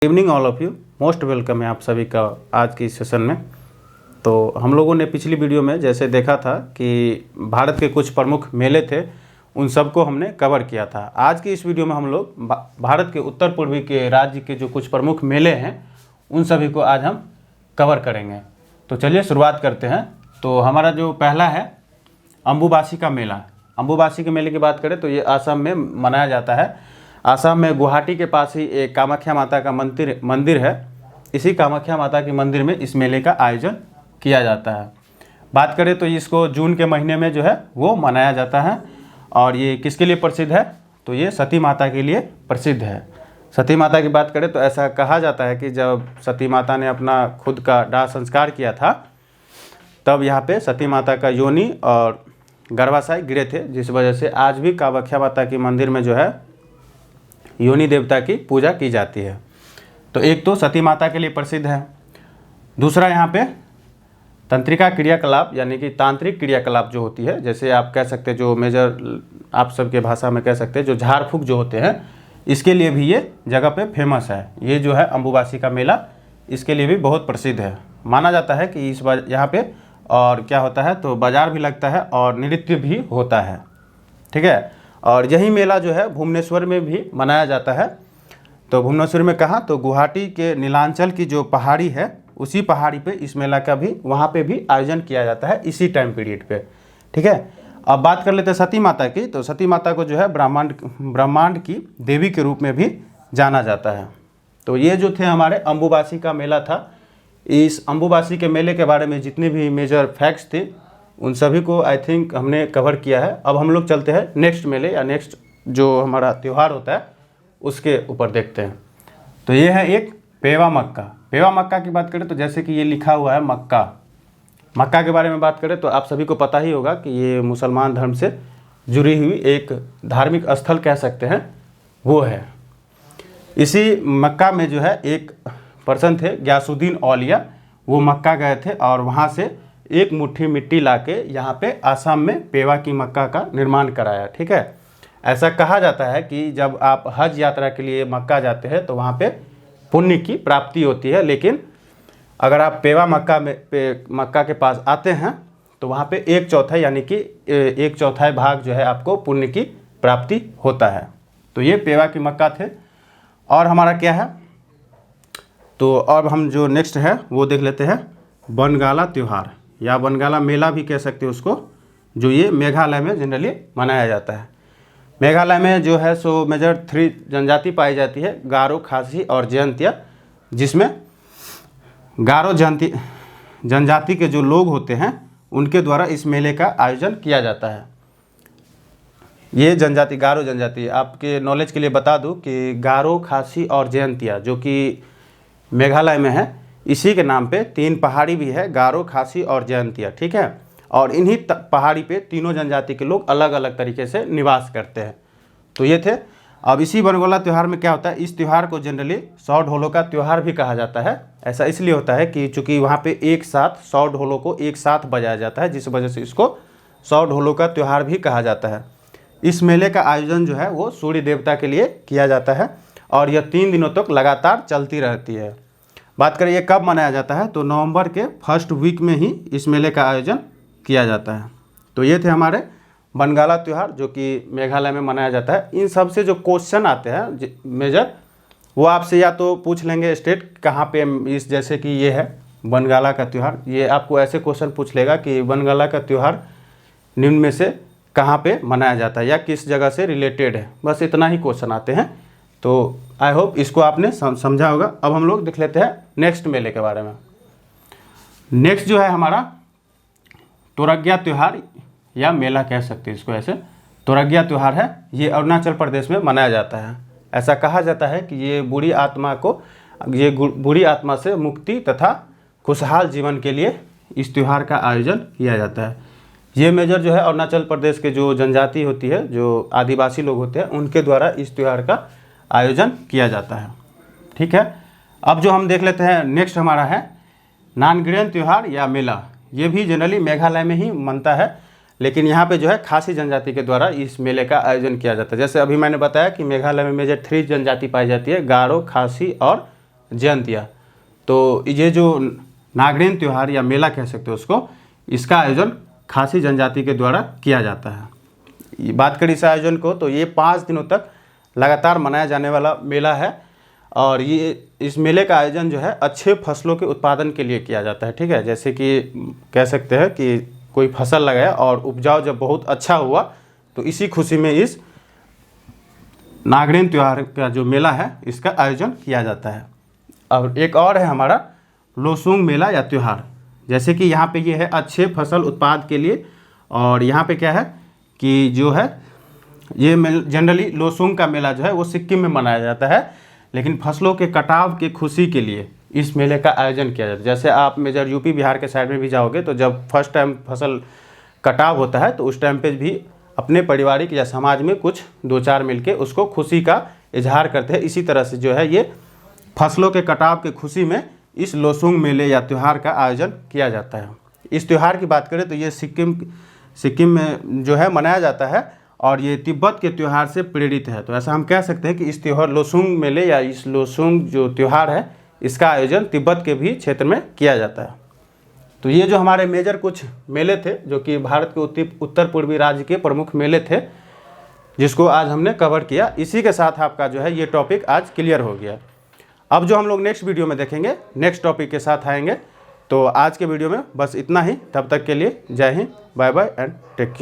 Evening all of you, most welcome है आप सभी का आज की सेशन में। तो हम लोगों ने पिछली वीडियो में जैसे देखा था कि भारत के कुछ प्रमुख मेले थे, उन सबको हमने कवर किया था। आज की इस वीडियो में हम लोग भारत के उत्तर पूर्वी के राज्य के जो कुछ प्रमुख मेले हैं उन सभी को आज हम कवर करेंगे। तो चलिए शुरुआत करते हैं। तो हमारा जो पहला है अम्बुबासी का मेला। अम्बुबासी के मेले की बात करें तो ये असम में मनाया जाता है। असम में गुवाहाटी के पास ही एक कामाख्या माता का मंदिर है। इसी कामाख्या माता के मंदिर में इस मेले का आयोजन किया जाता है। बात करें तो इसको जून के महीने में जो है वो मनाया जाता है। और ये किसके लिए प्रसिद्ध है? तो ये सती माता के लिए प्रसिद्ध है। सती माता की बात करें तो ऐसा कहा जाता है कि जब सती माता ने अपना खुद का दाह संस्कार किया था तब यहाँ पे सती माता का योनि और गर्भाशय गिरे थे, जिस वजह से आज भी कामाख्या माता के मंदिर में जो है योनि देवता की पूजा की जाती है। तो एक तो सती माता के लिए प्रसिद्ध है। दूसरा यहाँ पे तंत्रिका क्रियाकलाप यानी कि तांत्रिक क्रियाकलाप जो होती है, जैसे आप कह सकते हैं जो मेजर आप सबके भाषा में कह सकते हैं जो झाड़ फूँक जो होते हैं, इसके लिए भी ये जगह पे फेमस है। ये जो है अम्बुबासी का मेला इसके लिए भी बहुत प्रसिद्ध है। माना जाता है कि इस बार यहाँ पे और क्या होता है तो बाज़ार भी लगता है और नृत्य भी होता है, ठीक है। और यही मेला जो है भुवनेश्वर में भी मनाया जाता है। तो भुवनेश्वर में कहाँ? तो गुवाहाटी के नीलांचल की जो पहाड़ी है उसी पहाड़ी पे इस मेला का भी वहाँ पे भी आयोजन किया जाता है इसी टाइम पीरियड पे, ठीक है। अब बात कर लेते हैं सती माता की। तो सती माता को जो है ब्रह्मांड की देवी के रूप में भी जाना जाता है। तो ये जो थे हमारे अम्बुबासी का मेला था। इस अम्बुबासी के मेले के बारे में जितने भी मेजर फैक्ट्स थे उन सभी को आई थिंक हमने कवर किया है। अब हम लोग चलते हैं नेक्स्ट मेले या नेक्स्ट जो हमारा त्यौहार होता है उसके ऊपर देखते हैं। तो ये है एक पेवा मक्का। पेवा मक्का की बात करें तो जैसे कि ये लिखा हुआ है मक्का। मक्का के बारे में बात करें तो आप सभी को पता ही होगा कि ये मुसलमान धर्म से जुड़ी हुई एक धार्मिक स्थल कह सकते हैं वो है। इसी मक्का में जो है एक पर्सन थे गयासुद्दीन औलिया, वो मक्का गए थे और वहाँ से एक मुट्ठी मिट्टी लाके यहाँ पे आसाम में पेवा की मक्का का निर्माण कराया, ठीक है। ऐसा कहा जाता है कि जब आप हज यात्रा के लिए मक्का जाते हैं तो वहाँ पे पुण्य की प्राप्ति होती है, लेकिन अगर आप पेवा मक्का के पास आते हैं तो वहाँ पे 1/4 यानी कि 1/4 भाग जो है आपको पुण्य की प्राप्ति होता है। तो ये पेवा की मक्का थे। और हमारा क्या है तो अब हम जो नेक्स्ट है वो देख लेते हैं बनगाला त्यौहार या बनगाला मेला भी कह सकते हैं उसको, जो ये मेघालय में जनरली मनाया जाता है। मेघालय में जो है सो मेजर 3 जनजाति पाई जाती है, गारो, खासी और जयंतिया, जिसमें गारो जनजाति के जो लोग होते हैं उनके द्वारा इस मेले का आयोजन किया जाता है। ये जनजाति गारो जनजाति, आपके नॉलेज के लिए बता दूं कि गारो, खासी और जयंतिया जो कि मेघालय में है, इसी के नाम पे 3 पहाड़ी भी है, गारो, खासी और जयंतिया, ठीक है। और इन्हीं पहाड़ी पे तीनों जनजाति के लोग अलग अलग तरीके से निवास करते हैं। तो ये थे। अब इसी बनगोला त्यौहार में क्या होता है, इस त्यौहार को जनरली 100 ढोलों का त्यौहार भी कहा जाता है। ऐसा इसलिए होता है कि चूँकि वहाँ पे एक साथ 100 ढोलों को एक साथ बजाया जाता है, जिस वजह से इसको 100 ढोलों का त्यौहार भी कहा जाता है। इस मेले का आयोजन जो है वो सूर्य देवता के लिए किया जाता है और यह 3 दिनों तक लगातार चलती रहती है। बात करें ये कब मनाया जाता है तो नवंबर के फर्स्ट वीक में ही इस मेले का आयोजन किया जाता है। तो ये थे हमारे बनगाला त्यौहार जो कि मेघालय में मनाया जाता है। इन सब से जो क्वेश्चन आते हैं मेजर, वो आपसे या तो पूछ लेंगे स्टेट कहाँ पे, इस जैसे कि ये है बनगाला का त्यौहार, ये आपको ऐसे क्वेश्चन पूछ लेगा कि बनगाला का त्यौहार निम्न में से कहाँ पे मनाया जाता है या किस जगह से रिलेटेड है। बस इतना ही क्वेश्चन आते हैं। तो आई होप इसको आपने समझा होगा। अब हम लोग देख लेते हैं नेक्स्ट मेले के बारे में। नेक्स्ट जो है हमारा तोरग्या त्यौहार या मेला कह सकते हैं इसको, ऐसे तोरग्या त्यौहार है। ये अरुणाचल प्रदेश में मनाया जाता है। ऐसा कहा जाता है कि ये बुरी आत्मा से मुक्ति तथा खुशहाल जीवन के लिए इस त्यौहार का आयोजन किया जाता है। ये मेजर जो है अरुणाचल प्रदेश के जो जनजाति होती है, जो आदिवासी लोग होते हैं, उनके द्वारा इस त्यौहार का आयोजन किया जाता है, ठीक है। अब जो हम देख लेते हैं नेक्स्ट हमारा है नानगृहन त्यौहार या मेला। ये भी जनरली मेघालय में ही मनता है, लेकिन यहाँ पे जो है खासी जनजाति के द्वारा इस मेले का आयोजन किया जाता है। जैसे अभी मैंने बताया कि मेघालय में मेजर 3 जनजाति पाई जाती है, गारो, खासी और जयंतिया। तो ये जो नागरेन त्यौहार या मेला कह सकते हो उसको, इसका आयोजन खासी जनजाति के द्वारा किया जाता है। ये बात करें इस आयोजन को तो ये 5 दिनों तक लगातार मनाया जाने वाला मेला है। और ये इस मेले का आयोजन जो है अच्छे फसलों के उत्पादन के लिए किया जाता है। ठीक है, जैसे कि कह सकते हैं कि कोई फसल लगाया और उपजाऊ जब बहुत अच्छा हुआ तो इसी खुशी में इस नागरेन त्यौहार का जो मेला है इसका आयोजन किया जाता है। और एक और है हमारा लोसुंग मेला या त्यौहार। जैसे कि यहाँ पे ये है अच्छे फसल उत्पाद के लिए, और यहाँ पे क्या है कि जो है ये जनरली लोसुंग का मेला जो है वो सिक्किम में मनाया जाता है, लेकिन फसलों के कटाव की खुशी के लिए इस मेले का आयोजन किया जाता है। जैसे आप मेजर यूपी बिहार के साइड में भी जाओगे तो जब फर्स्ट टाइम फसल कटाव होता है तो उस टाइम पे भी अपने पारिवारिक या समाज में कुछ 2-4 मिलके उसको खुशी का इजहार करते हैं। इसी तरह से जो है ये फसलों के कटाव की खुशी में इस लोसुंग मेले या त्यौहार का आयोजन किया जाता है। इस त्यौहार की बात करें तो ये सिक्किम में जो है मनाया जाता है और ये तिब्बत के त्यौहार से प्रेरित है। तो ऐसा हम कह सकते हैं कि इस त्यौहार लोसुंग मेले या इस लोसुंग जो त्यौहार है इसका आयोजन तिब्बत के भी क्षेत्र में किया जाता है। तो ये जो हमारे मेजर कुछ मेले थे जो कि भारत के उत्तर पूर्वी राज्य के प्रमुख मेले थे जिसको आज हमने कवर किया, इसी के साथ आपका जो है ये टॉपिक आज क्लियर हो गया। अब जो हम लोग नेक्स्ट वीडियो में देखेंगे, नेक्स्ट टॉपिक के साथ आएंगे। तो आज के वीडियो में बस इतना ही। तब तक के लिए जय हिंद, bye bye and take care.